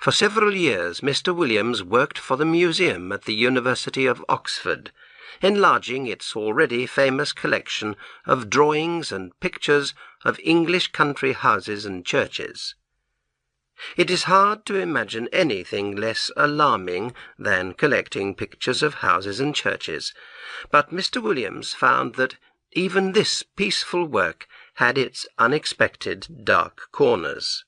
For several years Mr. Williams worked for the museum at the University of Oxford, enlarging its already famous collection of drawings and pictures of English country houses and churches. It is hard to imagine anything less alarming than collecting pictures of houses and churches, but Mr. Williams found that even this peaceful work had its unexpected dark corners.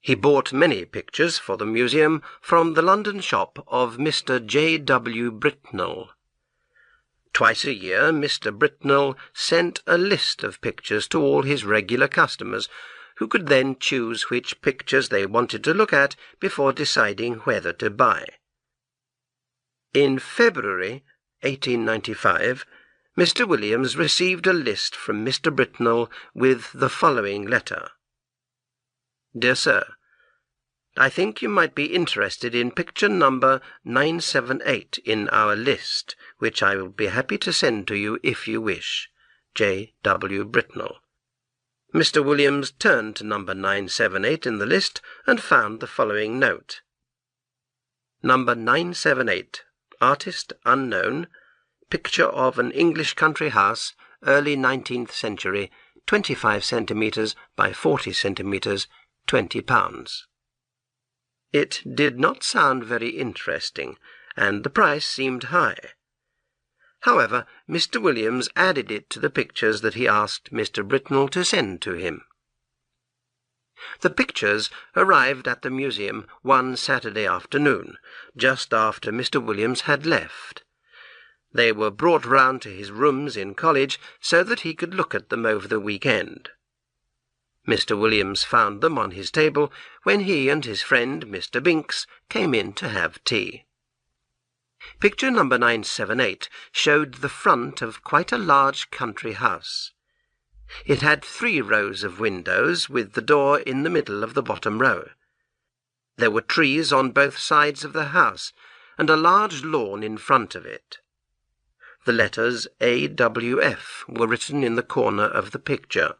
He bought many pictures for the museum from the London shop of Mr. J. W. Britnell. Twice a year Mr. Britnell sent a list of pictures to all his regular customers, who could then choose which pictures they wanted to look at before deciding whether to buy. In February 1895, Mr. Williams received a list from Mr. Britnell with the following letter. Dear Sir, I think you might be interested in picture number 978 in our list, which I will be happy to send to you if you wish. J. W. Britnell. Mr. Williams turned to number 978 in the list and found the following note. Number 978, artist unknown, picture of an English country house, early 19th century, 25 centimetres by 40 centimetres, £20. It did not sound very interesting, and the price seemed high. However, Mr. Williams added it to the pictures that he asked Mr. Britnell to send to him. The pictures arrived at the museum one Saturday afternoon, just after Mr. Williams had left. They were brought round to his rooms in college so that he could look at them over the weekend. Mr. Williams found them on his table when he and his friend Mr. Binks came in to have tea. Picture number 978 showed the front of quite a large country house. It had 3 rows of windows, with the door in the middle of the bottom row. There were trees on both sides of the house, and a large lawn in front of it. The letters AWF were written in the corner of the picture.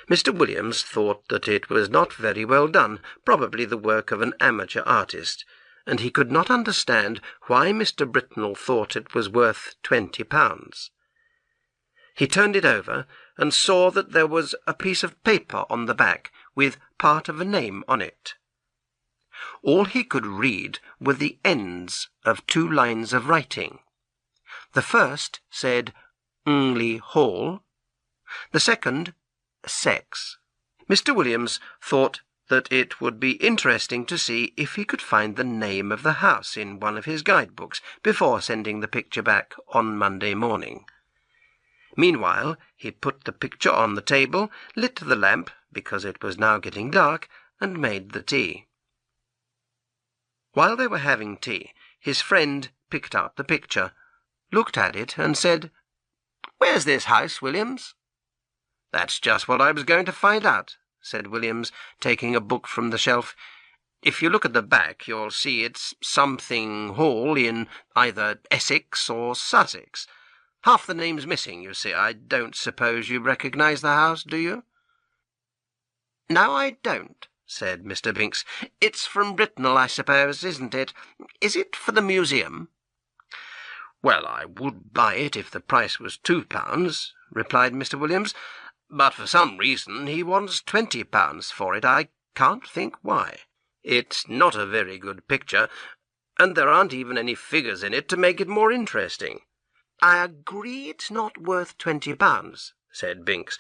Mr. Williams thought that it was not very well done, probably the work of an amateur artist, and he could not understand why Mr. Britnell thought it was worth £20. He turned it over and saw that there was a piece of paper on the back with part of a name on it. All he could read were the ends of 2 lines of writing. The first said Ngley Hall, the second Sex. Mr. Williams thought that it would be interesting to see if he could find the name of the house in one of his guidebooks before sending the picture back on Monday morning. Meanwhile, he put the picture on the table, lit the lamp, because it was now getting dark, and made the tea. While they were having tea, his friend picked up the picture, looked at it, and said, "Where's this house, Williams?" "That's just what I was going to find out," said Williams, taking a book from the shelf. "If you look at the back, you'll see it's something Hall in either Essex or Sussex. Half the name's missing, you see. I don't suppose you recognise the house, do you?" "No, I don't," said Mr. Binks. "It's from Britnell, I suppose, isn't it? Is it for the museum?" "Well, I would buy it if the price was £2, replied Mr. Williams, "but for some reason he wants £20 for it. I can't think why. It's not a very good picture, and there aren't even any figures in it to make it more interesting." "I agree it's not worth £20, said Binks,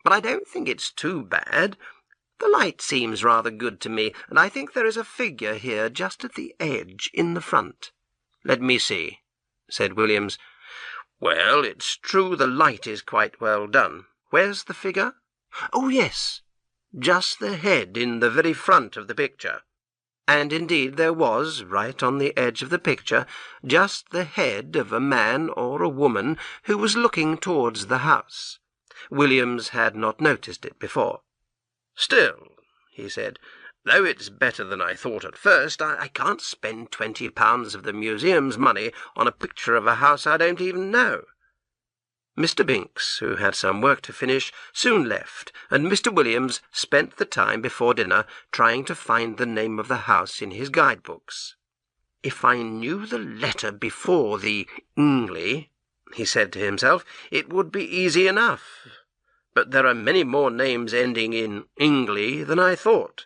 "but I don't think it's too bad. The light seems rather good to me, and I think there is a figure here just at the edge in the front." "Let me see," said Williams. "Well, it's true the light is quite well done. Where's the figure?" "Oh, yes, just the head in the very front of the picture." And indeed there was, right on the edge of the picture, just the head of a man or a woman who was looking towards the house. Williams had not noticed it before. "Still," he said, "though it's better than I thought at first, I can't spend £20 of the museum's money on a picture of a house I don't even know." Mr. Binks, who had some work to finish, soon left, and Mr. Williams spent the time before dinner trying to find the name of the house in his guidebooks. "If I knew the letter before the Ingley," he said to himself, "it would be easy enough. But there are many more names ending in Ingley than I thought."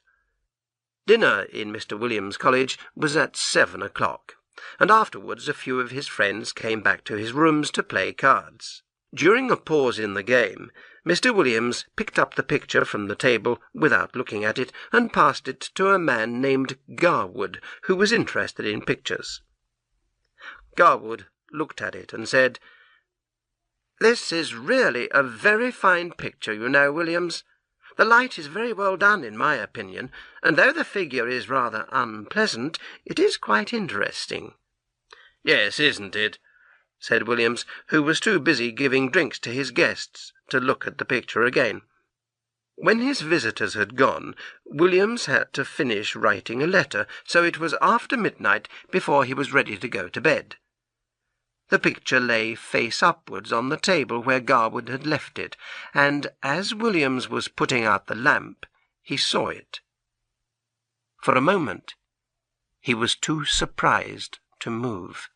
Dinner in Mr. Williams' College was at 7 o'clock, and afterwards a few of his friends came back to his rooms to play cards. During a pause in the game, Mr. Williams picked up the picture from the table without looking at it, and passed it to a man named Garwood, who was interested in pictures. Garwood looked at it and said, "This is really a very fine picture, you know, Williams. The light is very well done, in my opinion, and though the figure is rather unpleasant, it is quite interesting." "Yes, isn't it?" said Williams, who was too busy giving drinks to his guests to look at the picture again. When his visitors had gone, Williams had to finish writing a letter, so it was after midnight before he was ready to go to bed. The picture lay face upwards on the table where Garwood had left it, and as Williams was putting out the lamp, he saw it. For a moment he was too surprised to move.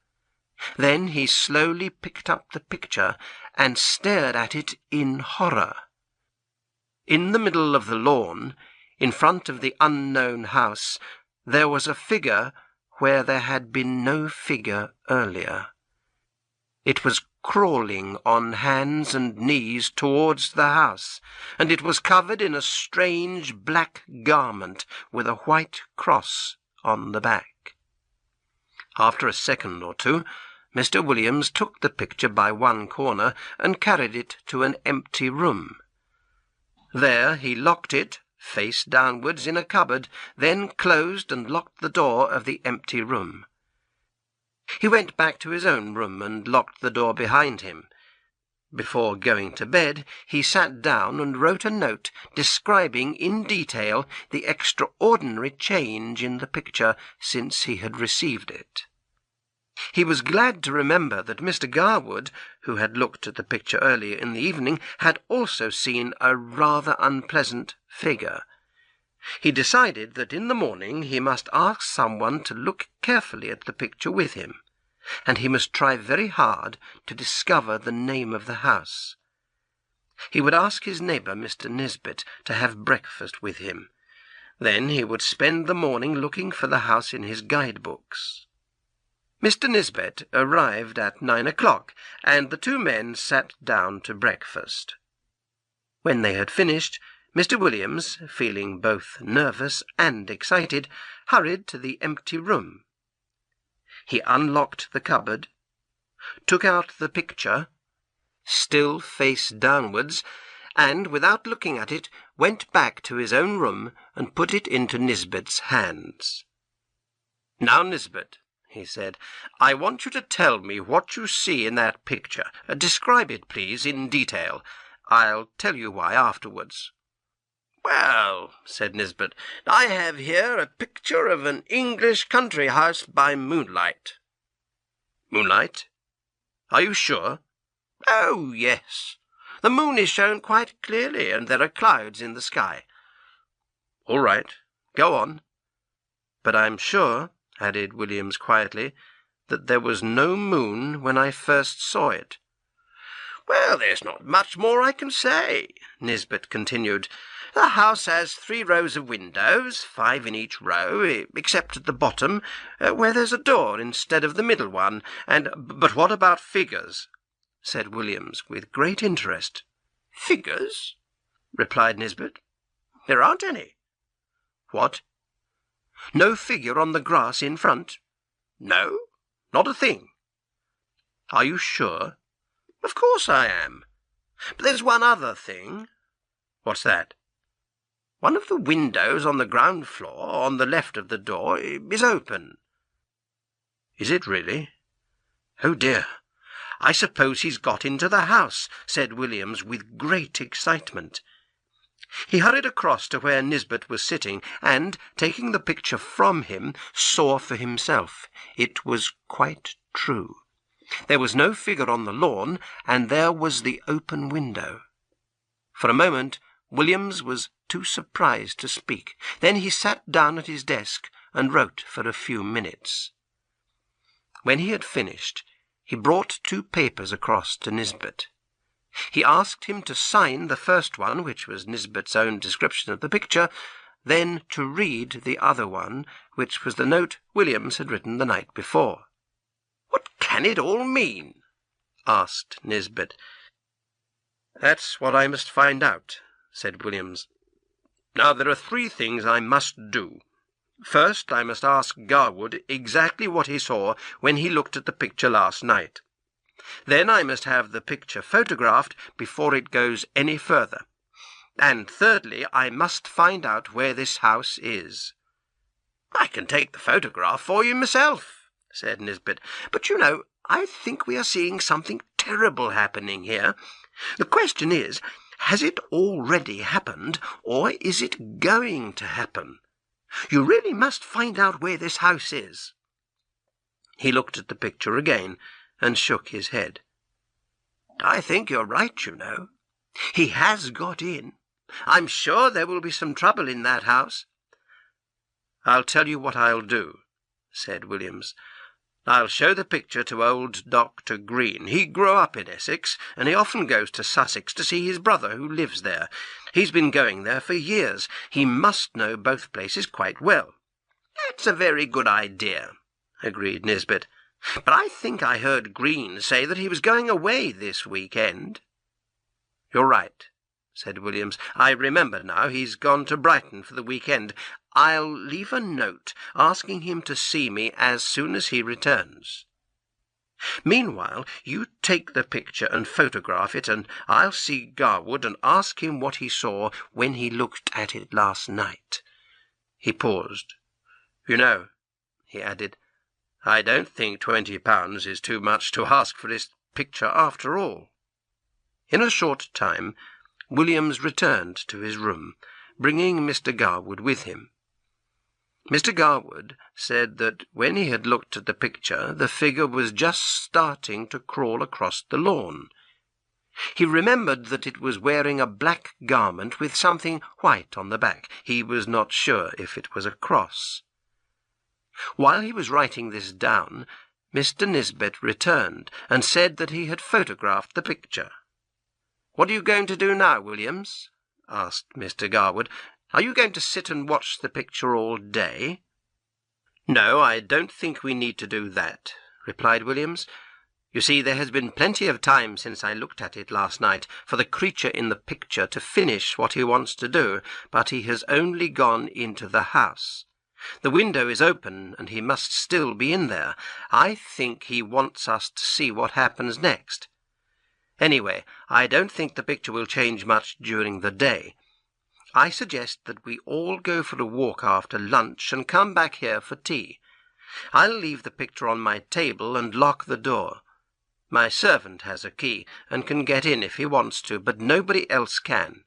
Then he slowly picked up the picture and stared at it in horror. In the middle of the lawn, in front of the unknown house, there was a figure where there had been no figure earlier. It was crawling on hands and knees towards the house, and it was covered in a strange black garment with a white cross on the back. After a second or two, Mr. Williams took the picture by one corner and carried it to an empty room. There he locked it, face downwards, in a cupboard, then closed and locked the door of the empty room. He went back to his own room and locked the door behind him. Before going to bed, he sat down and wrote a note describing in detail the extraordinary change in the picture since he had received it. He was glad to remember that Mr. Garwood, who had looked at the picture earlier in the evening, had also seen a rather unpleasant figure. He decided that in the morning he must ask someone to look carefully at the picture with him, and he must try very hard to discover the name of the house. He would ask his neighbour, Mr. Nisbet, to have breakfast with him. Then he would spend the morning looking for the house in his guidebooks. Mr. Nisbet arrived at 9 o'clock, and the two men sat down to breakfast. When they had finished, Mr. Williams, feeling both nervous and excited, hurried to the empty room. He unlocked the cupboard, took out the picture, still face downwards, and, without looking at it, went back to his own room and put it into Nisbet's hands. "Now, Nisbet," he said, "I want you to tell me what you see in that picture. Describe it, please, in detail. I'll tell you why afterwards." "Well," said Nisbet, "I have here a picture of an English country house by moonlight." "Moonlight? Are you sure?" "Oh, yes. The moon is shown quite clearly, and there are clouds in the sky." "All right. Go on." "But I'm sure," added Williams quietly, "that there was no moon when I first saw it." "Well, there's not much more I can say," Nisbet continued. "The house has 3 rows of windows, 5 in each row, except at the bottom, where there's a door instead of the middle one, and—" "But what about figures?" said Williams, with great interest. "Figures?" replied Nisbet. "There aren't any." "What? No figure on the grass in front?" "No, not a thing." "Are you sure?" "Of course I am. But there's one other thing." "What's that?" "One of the windows on the ground floor, on the left of the door, is open." "Is it really? Oh dear, I suppose he's got into the house," said Williams with great excitement. He hurried across to where Nisbet was sitting, and, taking the picture from him, saw for himself. It was quite true. There was no figure on the lawn, and there was the open window. For a moment Williams was too surprised to speak. Then he sat down at his desk and wrote for a few minutes. When he had finished, he brought 2 papers across to Nisbet. He asked him to sign the first one, which was Nisbet's own description of the picture, then to read the other one, which was the note Williams had written the night before. "What can it all mean?" asked Nisbet. "That's what I must find out," said Williams. "Now there are 3 things I must do. First, I must ask Garwood exactly what he saw when he looked at the picture last night. Then I must have the picture photographed before it goes any further. And thirdly, I must find out where this house is." "I can take the photograph for you myself," said Nisbet. "But you know, I think we are seeing something terrible happening here. The question is, has it already happened, or is it going to happen? You really must find out where this house is." He looked at the picture again and shook his head. "I think you're right, you know. He has got in. I'm sure there will be some trouble in that house." "I'll tell you what I'll do," said Williams. "I'll show the picture to old Dr. Green. He grew up in Essex, and he often goes to Sussex to see his brother who lives there. He's been going there for years. He must know both places quite well." "That's a very good idea," agreed Nisbet. "But I think I heard Green say that he was going away this weekend." "You're right," said Williams. "I remember now. He's gone to Brighton for the weekend. I'll leave a note asking him to see me as soon as he returns. Meanwhile, you take the picture and photograph it, and I'll see Garwood and ask him what he saw when he looked at it last night." He paused. "You know," he added, "I don't think £20 is too much to ask for this picture after all." In a short time Williams returned to his room, bringing Mr. Garwood with him. Mr. Garwood said that when he had looked at the picture, the figure was just starting to crawl across the lawn. He remembered that it was wearing a black garment with something white on the back. He was not sure if it was a cross. While he was writing this down, Mr. Nisbet returned and said that he had photographed the picture. "What are you going to do now, Williams?" asked Mr. Garwood. "Are you going to sit and watch the picture all day?" "No, I don't think we need to do that," replied Williams. "You see, there has been plenty of time since I looked at it last night for the creature in the picture to finish what he wants to do, but he has only gone into the house. The window is open, and he must still be in there. I think he wants us to see what happens next. Anyway, I don't think the picture will change much during the day. I suggest that we all go for a walk after lunch and come back here for tea. I'll leave the picture on my table and lock the door. My servant has a key and can get in if he wants to, but nobody else can."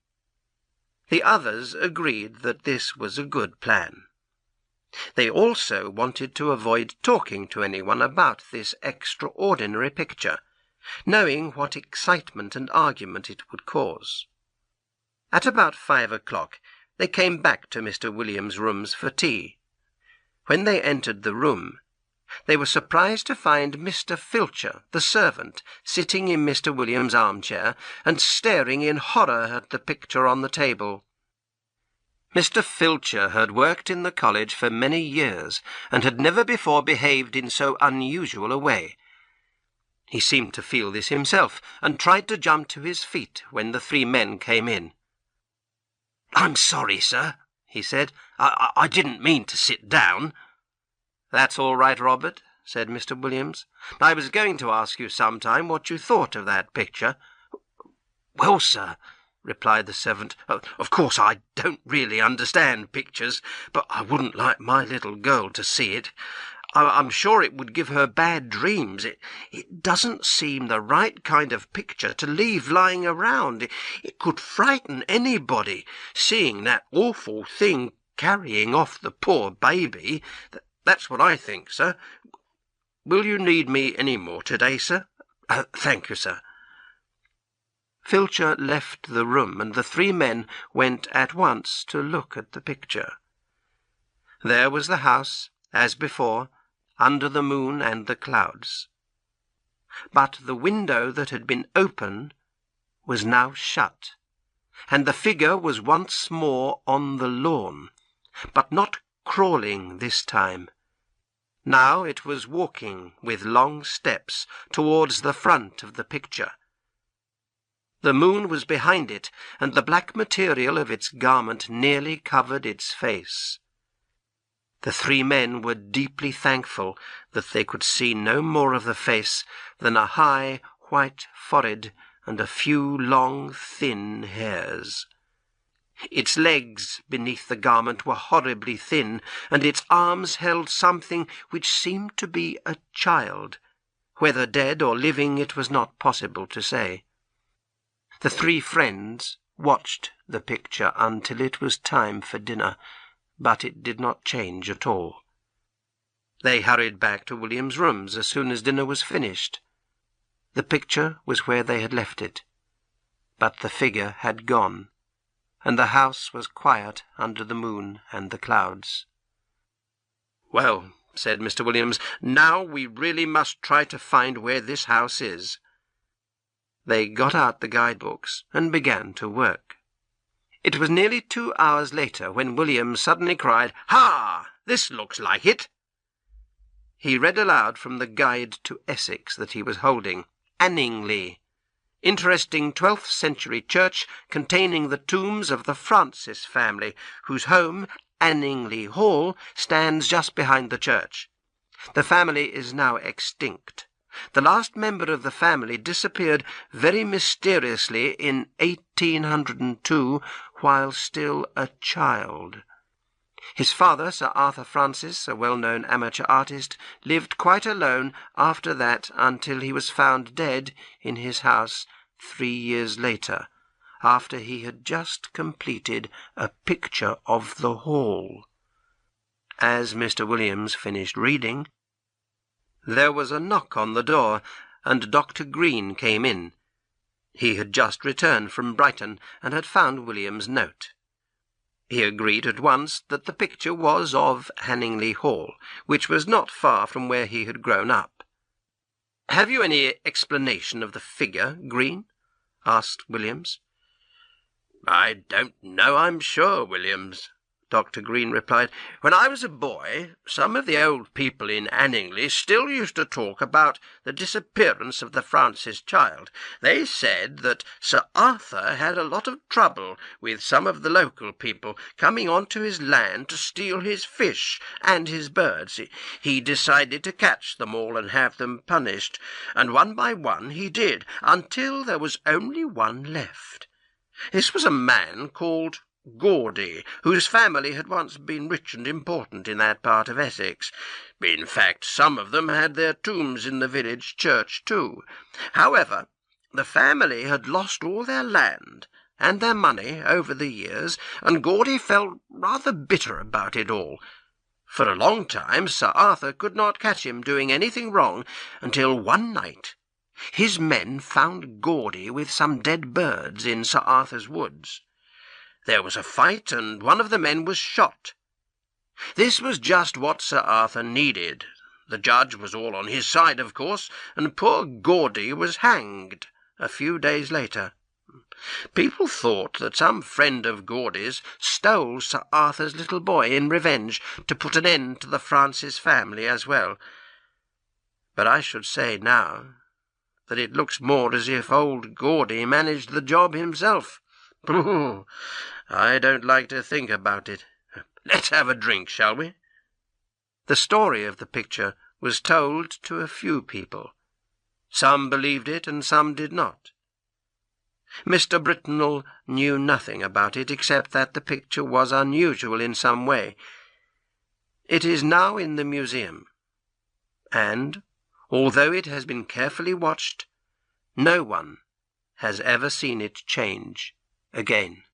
The others agreed that this was a good plan. They also wanted to avoid talking to anyone about this extraordinary picture, knowing what excitement and argument it would cause. At about 5 o'clock they came back to Mr. Williams' rooms for tea. When they entered the room, they were surprised to find Mr. Filcher, the servant, sitting in Mr. Williams' armchair and staring in horror at the picture on the table. Mr. Filcher had worked in the college for many years and had never before behaved in so unusual a way. He seemed to feel this himself, and tried to jump to his feet when the 3 men came in. "I'm sorry, sir," he said. I didn't mean to sit down." "That's all right, Robert," said Mr. Williams. "I was going to ask you sometime what you thought of that picture." "Well, sir," replied the servant, "of course I don't really understand pictures, but I wouldn't like my little girl to see it. I'm sure it would give her bad dreams. It doesn't seem the right kind of picture to leave lying around. It could frighten anybody, seeing that awful thing carrying off the poor baby. That's what I think, sir. Will you need me any more today, sir?" "Thank you, sir." Filcher left the room, and the three men went at once to look at the picture. There was the house, as before, under the moon and the clouds. But the window that had been open was now shut, and the figure was once more on the lawn, but not crawling this time. Now it was walking with long steps towards the front of the picture. The moon was behind it, and the black material of its garment nearly covered its face. The three men were deeply thankful that they could see no more of the face than a high white forehead and a few long thin hairs. Its legs beneath the garment were horribly thin, and its arms held something which seemed to be a child. Whether dead or living it was not possible to say. The three friends watched the picture until it was time for dinner, but it did not change at all. They hurried back to William's rooms as soon as dinner was finished. The picture was where they had left it, but the figure had gone, and the house was quiet under the moon and the clouds. "Well," said Mr. Williams, "now we really must try to find where this house is." They got out the guidebooks and began to work. It was nearly 2 hours later when William suddenly cried, "Ha! This looks like it!" He read aloud from the Guide to Essex that he was holding. "Anningley. Interesting 12th century church containing the tombs of the Francis family, whose home, Anningley Hall, stands just behind the church. The family is now extinct. The last member of the family disappeared very mysteriously in 1802 while still a child. His father, Sir Arthur Francis, a well-known amateur artist, lived quite alone after that until he was found dead in his house 3 years later, after he had just completed a picture of the hall." As Mr. Williams finished reading, there was a knock on the door, and Dr. Green came in. He had just returned from Brighton, and had found William's note. He agreed at once that the picture was of Anningley Hall, which was not far from where he had grown up. "Have you any explanation of the figure, Green?" asked Williams. "I don't know, I'm sure, Williams," Dr. Green replied. "When I was a boy, some of the old people in Anningley still used to talk about the disappearance of the Francis child. They said that Sir Arthur had a lot of trouble with some of the local people coming onto his land to steal his fish and his birds. He decided to catch them all and have them punished, and one by one he did, until there was only one left. This was a man called Gawdy, whose family had once been rich and important in that part of Essex. In fact, some of them had their tombs in the village church too. However, the family had lost all their land and their money over the years, and Gawdy felt rather bitter about it all. For a long time Sir Arthur could not catch him doing anything wrong, until one night his men found Gawdy with some dead birds in Sir Arthur's woods. There was a fight, and one of the men was shot. This was just what Sir Arthur needed. The judge was all on his side, of course, and poor Gawdy was hanged a few days later. People thought that some friend of Gawdy's stole Sir Arthur's little boy in revenge to put an end to the Francis family as well. But I should say now that it looks more as if old Gawdy managed the job himself. Pooh! I don't like to think about it. Let's have a drink, shall we?" The story of the picture was told to a few people. Some believed it and some did not. Mr. Britnell knew nothing about it except that the picture was unusual in some way. It is now in the museum, and, although it has been carefully watched, no one has ever seen it change again.